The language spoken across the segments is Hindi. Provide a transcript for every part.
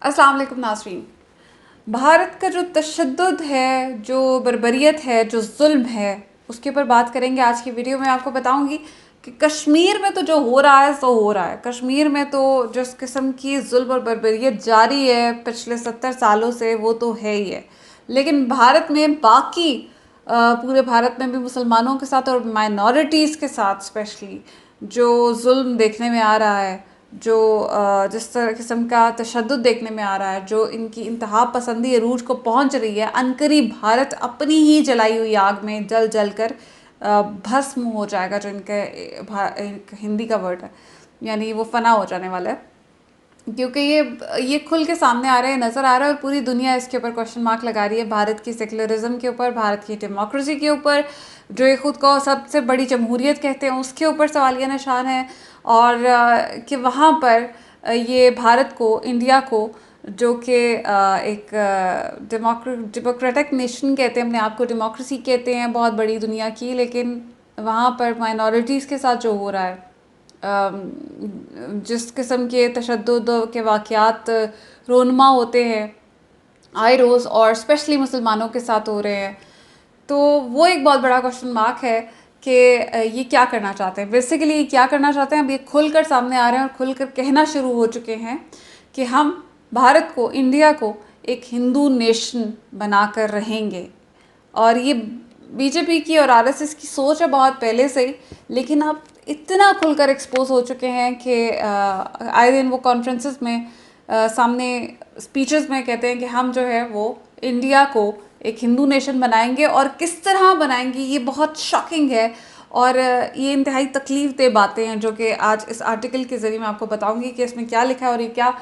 अस्सलाम वालेकुम नाज़रीन। भारत का जो तशद्दुद है, जो बर्बरियत है, जो ज़ुल्म है, उसके ऊपर बात करेंगे आज की वीडियो में। आपको बताऊंगी कि कश्मीर में तो जो हो रहा है सो हो रहा है। कश्मीर में तो जिस किस्म की ज़ुल्म और बर्बरियत जारी है पिछले 70 सालों से, वो तो है ही है। लेकिन भारत में बाकी पूरे भारत में भी मुसलमानों के साथ और माइनॉरिटीज़ के साथ स्पेशली जो जुल्म देखने में आ रहा है, जो जिस तरह किस्म का तशद्दुद देखने में आ रहा है, जो इनकी इंतहा पसंदी अरूज को पहुंच रही है, अनकरीब भारत अपनी ही जलाई हुई आग में जल जल कर भस्म हो जाएगा। जो इनके एक हिंदी का वर्ड है, यानी वो फना हो जाने वाला है। क्योंकि ये खुल के सामने आ रहे हैं, नज़र आ रहा है, और पूरी दुनिया इसके ऊपर क्वेश्चन मार्क लगा रही है। भारत की सेकुलरिज्म के ऊपर, भारत की डेमोक्रेसी के ऊपर, जो ये खुद को सबसे बड़ी जमहूरियत कहते हैं, उसके ऊपर सवालिया निशान है। और कि वहाँ पर ये भारत को, इंडिया को, जो कि एक डेमोक्रेटिक नेशन कहते हैं, अपने आप को डेमोक्रेसी कहते हैं बहुत बड़ी दुनिया की, लेकिन वहाँ पर माइनॉरिटीज़ के साथ जो हो रहा है, जिस किस्म के तशद्दुद के वाक़यात रोनमा होते हैं आए रोज़, और स्पेशली मुसलमानों के साथ हो रहे हैं, तो वो एक बहुत बड़ा क्वेश्चन मार्क है कि ये क्या करना चाहते हैं। बेसिकली ये क्या करना चाहते हैं, अब ये खुलकर सामने आ रहे हैं और खुलकर कहना शुरू हो चुके हैं कि हम भारत को, इंडिया को एक हिंदू नेशन बनाकर रहेंगे। और ये बीजेपी की और आरएसएस की सोच है बहुत पहले से ही, लेकिन अब इतना खुलकर एक्सपोज हो चुके हैं कि आए दिन वो कॉन्फ्रेंसेस में सामने स्पीचेस में कहते हैं कि हम जो है वो इंडिया को एक हिंदू नेशन बनाएंगे। और किस तरह बनाएंगे ये बहुत शॉकिंग है, और ये इंतहाई तकलीफ दे बातें हैं, जो कि आज इस आर्टिकल के ज़रिए मैं आपको बताऊंगी कि इसमें क्या लिखा है, और ये क्या,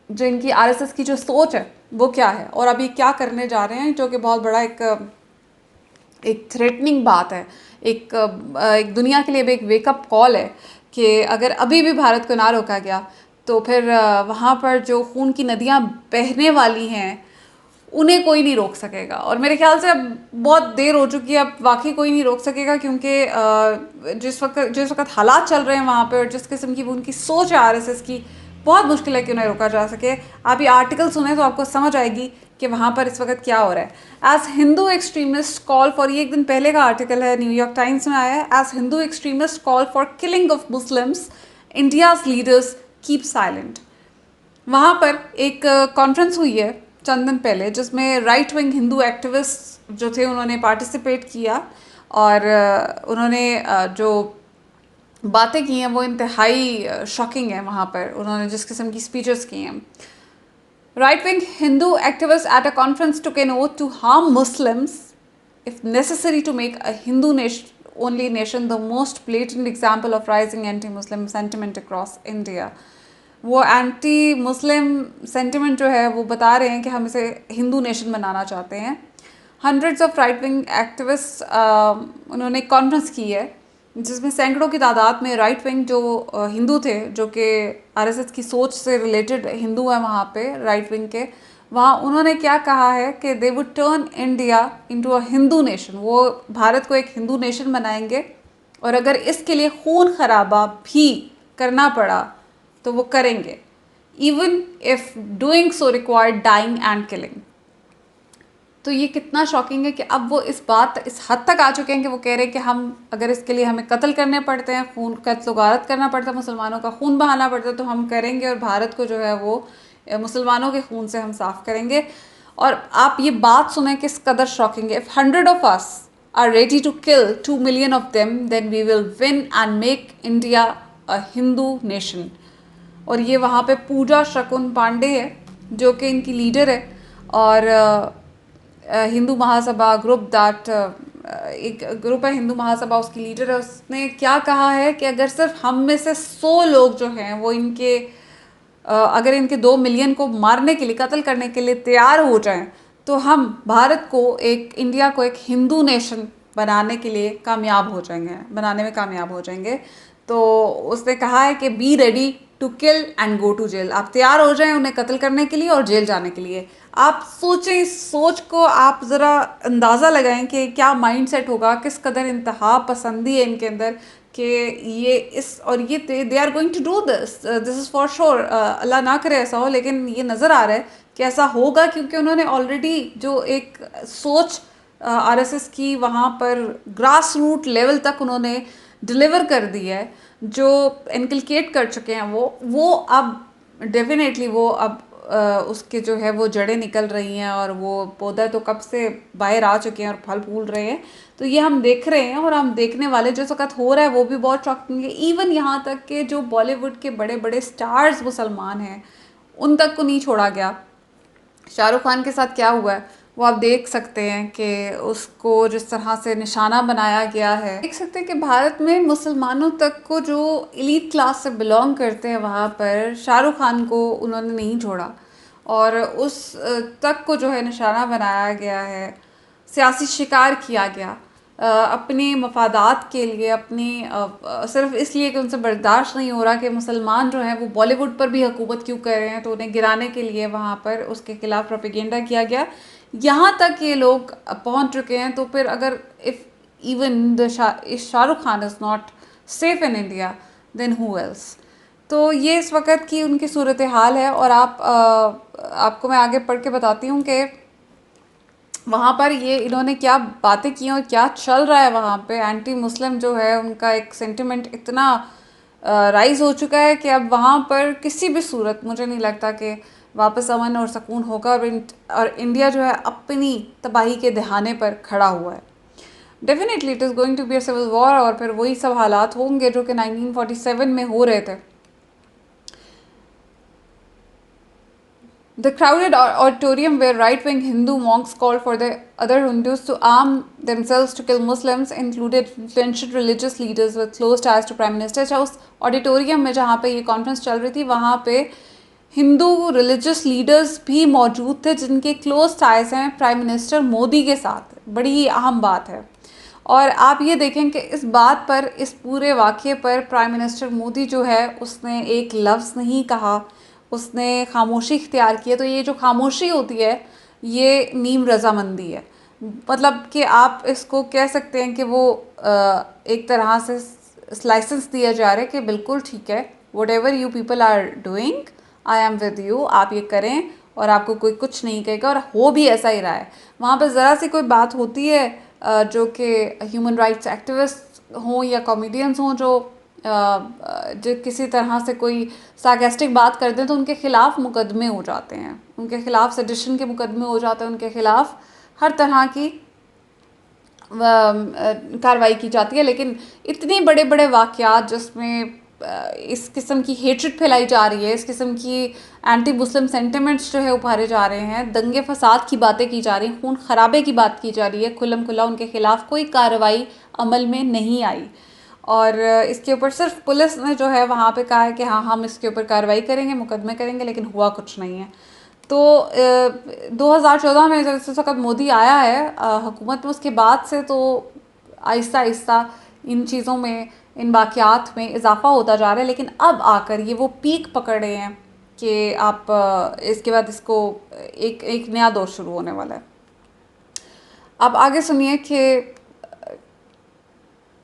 जो इनकी आरएसएस की जो सोच है वो क्या है, और अभी क्या करने जा रहे हैं, जो कि बहुत बड़ा एक थ्रेटनिंग बात है। एक दुनिया के लिए भी एक वेकअप कॉल है कि अगर अभी भी भारत को ना रोका गया तो फिर वहाँ पर जो खून की नदियाँ बहने वाली हैं उन्हें कोई नहीं रोक सकेगा। और मेरे ख्याल से अब बहुत देर हो चुकी है, अब वाकई कोई नहीं रोक सकेगा, क्योंकि जिस वक्त हालात चल रहे हैं वहाँ पे, और जिस किस्म की उनकी सोच है आरएसएस की, बहुत मुश्किल है कि उन्हें रोका जा सके। आप ये आर्टिकल सुने तो आपको समझ आएगी कि वहाँ पर इस वक्त क्या हो रहा है। As Hindu extremist call for, ये एक दिन पहले का आर्टिकल है, न्यूयॉर्क टाइम्स में आया है। As Hindu extremist call for killing of Muslims, India's leaders keep silent. वहाँ पर एक कॉन्फ्रेंस हुई है चंद दिन पहले, जिसमें राइट विंग हिंदू एक्टिविस्ट जो थे उन्होंने पार्टिसिपेट किया, और उन्होंने जो बातें की हैं वो इंतहाई शॉकिंग है। वहाँ पर उन्होंने जिस किस्म की स्पीचेस की हैं, right wing Hindu activists at a conference took an oath to harm Muslims if necessary to make a Hindu nation, only nation the most blatant example of rising anti-Muslim sentiment across India. वो एंटी मुस्लिम सेंटिमेंट जो है वो बता रहे हैं कि हम इसे हिंदू नेशन बनाना चाहते हैं। Hundreds of right wing activist उन्होंने कॉन्फ्रेंस की है, जिसमें सैकड़ों की तादाद में राइट विंग जो हिंदू थे, जो कि आरएसएस की सोच से रिलेटेड हिंदू हैं वहाँ पे राइट विंग के, वहाँ उन्होंने क्या कहा है कि they would turn India into a Hindu nation. वो भारत को एक हिंदू नेशन बनाएंगे, और अगर इसके लिए खून खराबा भी करना पड़ा तो वो करेंगे, even if doing so required dying and killing. तो ये कितना शॉकिंग है कि अब वो इस हद तक आ चुके हैं कि वो कह रहे हैं कि हम, अगर इसके लिए हमें कत्ल करने पड़ते हैं, खून कत्ल गारत करना पड़ता है, मुसलमानों का खून बहाना पड़ता है, तो हम करेंगे, और भारत को जो है वो मुसलमानों के खून से हम साफ करेंगे। और आप ये बात सुने किस कदर शॉकिंग है। If 100 of us are ready to kill 2 million of them, then we will win and make India a Hindu nation। और ये वहाँ पे पूजा शकुन पांडे है जो कि इनकी लीडर है, और हिंदू महासभा ग्रुप दैट, एक ग्रुप है हिंदू महासभा, उसकी लीडर है। उसने क्या कहा है कि अगर सिर्फ हम में से 100 लोग जो हैं वो इनके अगर इनके 2 मिलियन को मारने के लिए, कत्ल करने के लिए तैयार हो जाएं, तो हम भारत को, एक इंडिया को एक हिंदू नेशन बनाने के लिए कामयाब हो जाएंगे, बनाने में कामयाब हो जाएंगे। तो उसने कहा है कि be ready to kill and go to jail. आप तैयार हो जाएं उन्हें कत्ल करने के लिए और जेल जाने के लिए। आप सोचें, इस सोच को आप ज़रा अंदाज़ा लगाएं कि क्या माइंडसेट होगा, किस कदर इंतहा पसंदी है इनके अंदर, कि ये they are going to do this is for sure. अल्लाह ना करे ऐसा हो, लेकिन ये नज़र आ रहा है कि ऐसा होगा, क्योंकि उन्होंने ऑलरेडी जो एक सोच आरएसएस की वहाँ पर ग्रास रूट लेवल तक उन्होंने डिलीवर कर दी है, जो इनकलकेट कर चुके हैं वो अब डेफिनेटली वो अब उसके जो है वो जड़ें निकल रही हैं, और वो पौधा तो कब से बाहर आ चुके हैं और फल फूल रहे हैं। तो ये हम देख रहे हैं और हम देखने वाले, जिस वक्त हो रहा है वो भी बहुत शॉकिंग है। इवन यहाँ तक के जो बॉलीवुड के बड़े बड़े स्टार्स मुसलमान हैं, उन तक को नहीं छोड़ा गया। शाहरुख खान के साथ क्या हुआ है वो आप देख सकते हैं कि उसको जिस तरह से निशाना बनाया गया है। देख सकते हैं कि भारत में मुसलमानों तक को जो एलीट क्लास से बिलोंग करते हैं, वहाँ पर शाहरुख खान को उन्होंने नहीं छोड़ा, और उस तक को जो है निशाना बनाया गया है, सियासी शिकार किया गया अपने मफादात के लिए, अपनी सिर्फ इसलिए कि उनसे बर्दाश्त नहीं हो रहा कि मुसलमान जो हैं वो बॉलीवुड पर भी हुकूमत क्यों कर रहे हैं, तो उन्हें गिराने के लिए वहाँ पर उसके खिलाफ प्रोपेगेंडा किया गया। यहाँ तक ये लोग पहुँच चुके हैं, तो फिर अगर if even Shahrukh Khan is not safe in India, then who else. तो ये इस वक्त की उनकी सूरत हाल है। और आपको मैं आगे पढ़ के बताती हूँ कि वहाँ पर ये इन्होंने क्या बातें की और क्या चल रहा है वहाँ पे। एंटी मुस्लिम जो है उनका एक सेंटिमेंट इतना राइज हो चुका है कि अब वहाँ पर किसी भी सूरत मुझे नहीं लगता कि वापस अमन और सुकून होगा, और इंडिया जो है अपनी तबाही के दहाने पर खड़ा हुआ है। Definitely it is going to be a civil war, और फिर वही सब हालात होंगे जो कि 1947 में हो रहे थे। The crowded auditorium where right-wing Hindu monks called for the other Hindus to arm themselves to kill Muslims included influential religious leaders with close ties to Prime Minister। अच्छा, उस ऑडिटोरियम में जहाँ पे ये कॉन्फ्रेंस चल रही थी, वहाँ पे हिंदू रिलीजियस लीडर्स भी मौजूद थे जिनके क्लोज टाइज हैं प्राइम मिनिस्टर मोदी के साथ। बड़ी ही अहम बात है। और आप ये देखें कि इस बात पर, इस पूरे वाक़े पर प्राइम मिनिस्टर मोदी जो है उसने एक लफ्ज़ नहीं कहा, उसने खामोशी इख्तियार की है। तो ये जो खामोशी होती है ये नीम रज़ामंदी है। मतलब कि आप इसको कह सकते हैं कि वो एक तरह से लाइसेंस दिया जा रहा है कि बिल्कुल ठीक है, whatever you people are doing, I am with you, आप ये करें और आपको कोई कुछ नहीं कहेगा। और हो भी ऐसा ही रहा है। वहाँ पर ज़रा सी कोई बात होती है जो कि ह्यूमन राइट्स एक्टिविस्ट हों या कॉमेडियंस हों, जो किसी तरह से कोई सार्कास्टिक बात करते हैं, तो उनके खिलाफ मुकदमे हो जाते हैं, उनके खिलाफ सेडिशन के मुकदमे हो जाते हैं, उनके खिलाफ हर तरह की कार्रवाई की जाती है। लेकिन इतने बड़े बड़े वाक़यात जिसमें इस किस्म की हेट्रेड फैलाई जा रही है, इस किस्म की एंटी मुस्लिम सेंटिमेंट्स जो है उभारे जा रहे हैं, दंगे फसाद की बातें की जा रही हैं, खून खराबे की बात की जा रही है, खुल्लम खुल्ला उनके खिलाफ कोई कार्रवाई अमल में नहीं आई। और इसके ऊपर सिर्फ पुलिस ने जो है वहाँ पे कहा है कि हाँ हम इसके ऊपर कार्रवाई करेंगे, मुकदमे करेंगे, लेकिन हुआ कुछ नहीं है। तो 2014 में जब इस वक्त मोदी आया है हुकूमत में, उसके बाद से तो आहिस्ता आहिस्ता इन चीज़ों में, इन वाक़यात में इजाफा होता जा रहा है। लेकिन अब आकर ये वो पीक पकड़ रहे हैं कि आप इसके बाद इसको एक नया दौर शुरू होने वाला है। अब आगे सुनिए कि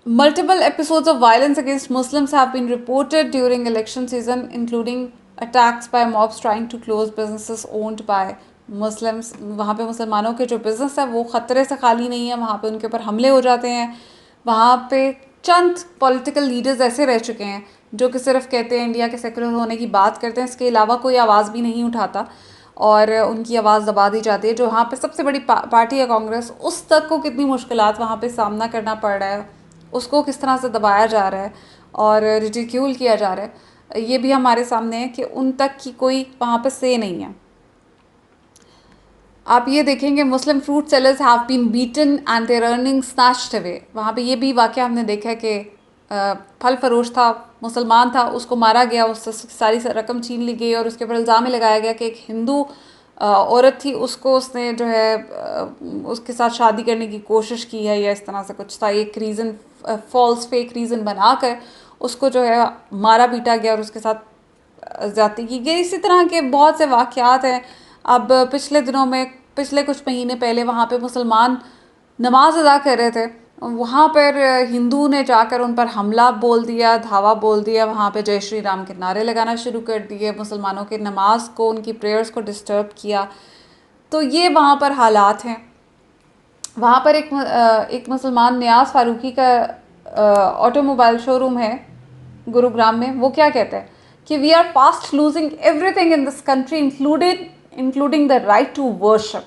multiple episodes of violence against Muslims have been reported during election season, including attacks by mobs trying to close businesses owned by Muslims। वहाँ पे मुसलमानों के जो बिज़नेस है वो ख़तरे से खाली नहीं है, वहाँ पे उनके ऊपर हमले हो जाते हैं। वहाँ पे चंद पॉलिटिकल लीडर्स ऐसे रह चुके हैं जो कि सिर्फ कहते हैं इंडिया के सेकुलर होने की बात करते हैं, इसके अलावा कोई आवाज़ भी नहीं उठाता और उनकी आवाज़ दबा दी जाती है। जो वहाँ पे सबसे बड़ी पार्टी है कांग्रेस, उस तक को कितनी मुश्किलात वहाँ पे सामना करना पड़ रहा है, उसको किस तरह से दबाया जा रहा है और रिडिक्यूल किया जा रहा है, ये भी हमारे सामने है कि उन तक की कोई वहाँ पे से नहीं है। आप ये देखेंगे Muslim fruit sellers have been beaten and their earning snatched away. वहाँ पे ये भी वाक़या हमने देखा है कि फल फरोश था, मुसलमान था, उसको मारा गया, उससे सारी रकम छीन ली गई और उसके ऊपर इल्ज़ाम लगाया गया कि एक हिंदू औरत थी, उसको उसने जो है उसके साथ शादी करने की कोशिश की है या इस तरह से कुछ था। एक रीज़न, फॉल्स फेक रीज़न बनाकर उसको जो है मारा पीटा गया और उसके साथ ज़्यादती की गई। इसी तरह के बहुत से वाक़यात हैं। अब पिछले दिनों में, पिछले कुछ महीने पहले वहाँ पे मुसलमान नमाज अदा कर रहे थे वहाँ पर हिंदू ने जाकर उन पर हमला बोल दिया, धावा बोल दिया, वहाँ पे जय श्री राम के नारे लगाना शुरू कर दिए, मुसलमानों के नमाज को, उनकी प्रेयर्स को डिस्टर्ब किया। तो ये वहाँ पर हालात हैं। वहाँ पर एक मुसलमान नियाज़ फारूकी का ऑटोमोबाइल शोरूम है गुरुग्राम में। वो क्या कहता है कि we are fast losing everything in this country including the right to worship,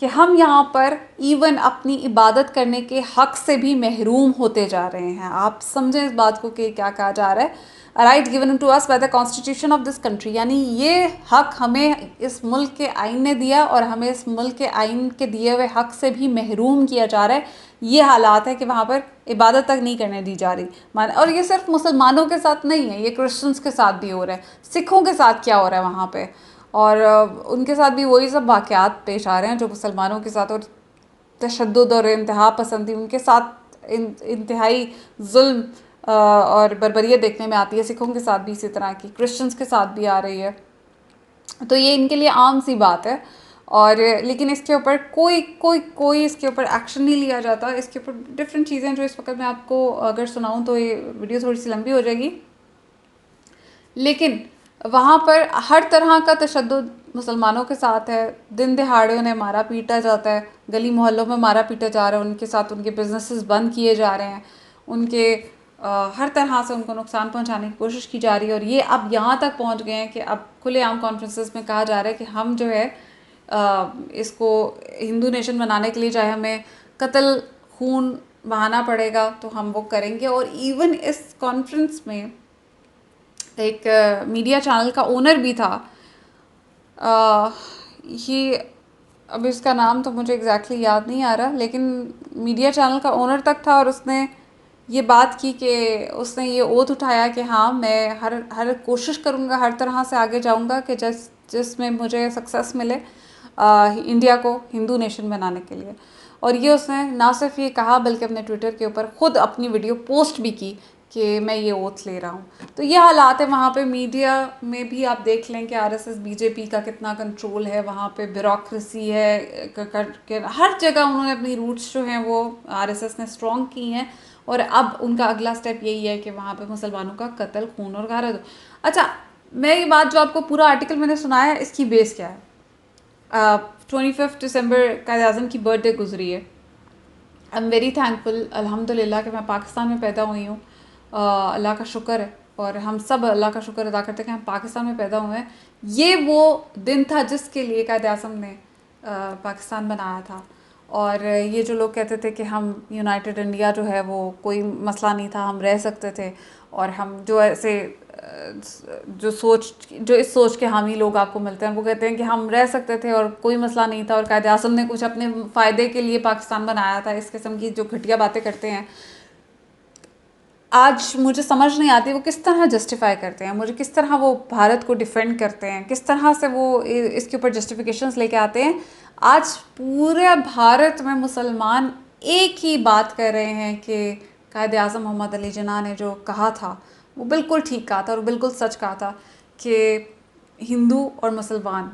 कि हम यहाँ पर इवन अपनी इबादत करने के हक से भी महरूम होते जा रहे हैं। आप समझें इस बात को कि क्या कहा जा रहा है। Right given to us by the constitution of this country, यानी ये हक हमें इस मुल्क के आइन ने दिया और हमें इस मुल्क के आइन के दिए हुए हक से भी महरूम किया जा रहा है। ये हालात है कि वहाँ पर इबादत तक नहीं करने दी जा रही। और ये सिर्फ मुसलमानों के साथ नहीं है, ये क्रिश्चियंस के साथ भी हो रहा है। सिखों के साथ क्या हो रहा है वहाँ पे, और उनके साथ भी वही सब वाक़यात पेश आ रहे हैं जो मुसलमानों के साथ, और तशद्दुद और इंतहा पसंदी उनके साथ इंतहाई जुल्म और बर्बरियत देखने में आती है। सिखों के साथ भी इसी तरह की, क्रिश्चियंस के साथ भी आ रही है। तो ये इनके लिए आम सी बात है। और लेकिन इसके ऊपर कोई इसके ऊपर एक्शन नहीं लिया जाता। इसके ऊपर डिफरेंट चीज़ें जो इस वक्त मैं आपको अगर सुनाऊँ तो ये वीडियो थोड़ी सी लंबी हो जाएगी। लेकिन वहाँ पर हर तरह का तशद्दुद मुसलमानों के साथ है। दिन दहाड़े उन्हें मारा पीटा जाता है, गली मोहल्लों में मारा पीटा जा रहा है, उनके साथ उनके बिजनेसेस बंद किए जा रहे हैं, उनके हर तरह से उनको नुकसान पहुंचाने की कोशिश की जा रही है। और ये अब यहाँ तक पहुंच गए हैं कि अब खुलेआम कॉन्फ्रेंसेस में कहा जा रहा है कि हम जो है इसको हिंदू नेशन बनाने के लिए चाहे हमें कत्ल खून बहाना पड़ेगा तो हम वो करेंगे। और इवन इस कॉन्फ्रेंस में एक मीडिया चैनल का ओनर भी था। ये अब इसका नाम तो मुझे एग्जैक्टली याद नहीं आ रहा, लेकिन मीडिया चैनल का ओनर तक था और उसने ये बात की कि उसने ये ओथ उठाया कि हाँ मैं हर कोशिश करूँगा, हर तरह से आगे जाऊँगा कि जिसमें मुझे सक्सेस मिले इंडिया को हिंदू नेशन बनाने के लिए। और ये उसने ना सिर्फ ये कहा बल्कि अपने ट्विटर के ऊपर ख़ुद अपनी वीडियो पोस्ट भी की कि मैं ये ओथ ले रहा हूँ। तो ये हालात है वहाँ पे। मीडिया में भी आप देख लें कि आरएसएस बीजेपी का कितना कंट्रोल है वहाँ पे, ब्यूरोक्रेसी है हर जगह उन्होंने अपनी रूट्स जो हैं वो आरएसएस ने स्ट्रॉन्ग की हैं। और अब उनका अगला स्टेप यही है कि वहाँ पे मुसलमानों का कत्ल खून और गारत हो। अच्छा, मैं ये बात जो आपको पूरा आर्टिकल मैंने सुनाया इसकी बेस क्या है? 25 दिसंबर कायद आज़म की बर्थडे गुजरी है। आई एम वेरी थैंकफुल अल्हम्दुलिल्लाह कि मैं पाकिस्तान में पैदा हुई हूँ। अल्लाह का शुक्र है, और हम सब अल्लाह का शुक्र अदा करते हैं कि हम पाकिस्तान में पैदा हुए हैं। ये वो दिन था जिसके लिए कायद आज़म ने पाकिस्तान बनाया था। और ये जो लोग कहते थे कि हम यूनाइटेड इंडिया जो है वो कोई मसला नहीं था, हम रह सकते थे, और हम जो ऐसे जो इस सोच के हामी लोग आपको मिलते हैं वो कहते हैं कि हम रह सकते थे और कोई मसला नहीं था और कायद आज़म ने कुछ अपने फ़ायदे के लिए पाकिस्तान बनाया था। इस किस्म की जो घटिया बातें करते हैं आज मुझे समझ नहीं आती वो किस तरह जस्टिफाई करते हैं, मुझे किस तरह वो भारत को डिफेंड करते हैं, किस तरह से वो इसके ऊपर जस्टिफिकेशंस लेके आते हैं। आज पूरे भारत में मुसलमान एक ही बात कर रहे हैं कि कायद आज़म मोहम्मद अली जिन्ना ने जो कहा था वो बिल्कुल ठीक कहा था और बिल्कुल सच कहा था कि हिंदू और मुसलमान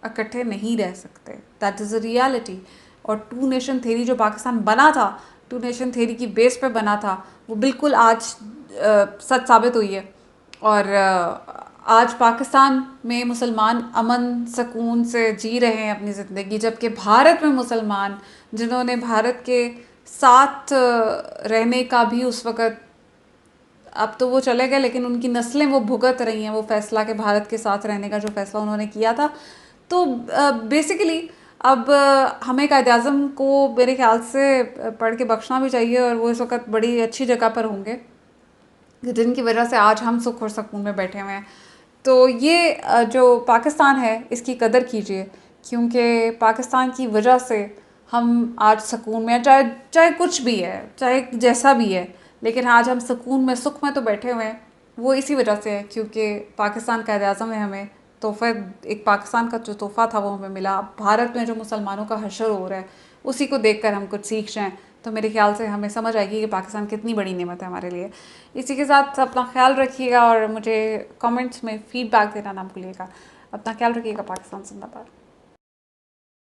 इकट्ठे नहीं रह सकते। That is a reality. और टू नेशन थेरी जो पाकिस्तान बना था, टू नेशन थेरी की बेस पे बना था, वो बिल्कुल आज सच साबित हुई है। और आज पाकिस्तान में मुसलमान अमन सुकून से जी रहे हैं अपनी ज़िंदगी, जबकि भारत में मुसलमान जिन्होंने भारत के साथ रहने का भी उस वक़्त, अब तो वो चले गए लेकिन उनकी नस्लें वो भुगत रही हैं वो फ़ैसला कि भारत के साथ रहने का जो फ़ैसला उन्होंने किया था। तो बेसिकली अब हमें कायद आज़म को मेरे ख्याल से पढ़ के बख्शना भी चाहिए, और वो इस वक्त बड़ी अच्छी जगह पर होंगे जिनकी वजह से आज हम सुख और सुकून में बैठे हुए हैं। तो ये जो पाकिस्तान है इसकी कदर कीजिए, क्योंकि पाकिस्तान की वजह से हम आज सुकून में, चाहे कुछ भी है, चाहे जैसा भी है, लेकिन आज हम सुकून में सुख में तो बैठे हुए हैं। वो इसी वजह से है क्योंकि पाकिस्तान कायद आज़म ने हमें तोहफ़ा, एक पाकिस्तान का जो तोहफ़ा था वो हमें मिला। भारत में जो मुसलमानों का हशर हो रहा है उसी को देखकर हम कुछ सीख जाएँ तो मेरे ख्याल से हमें समझ आएगी कि पाकिस्तान कितनी बड़ी नेमत है हमारे लिए। इसी के साथ अपना ख्याल रखिएगा और मुझे कमेंट्स में फ़ीडबैक देना ना भूलिएगा। अपना ख्याल रखिएगा। पाकिस्तान जिंदाबाद।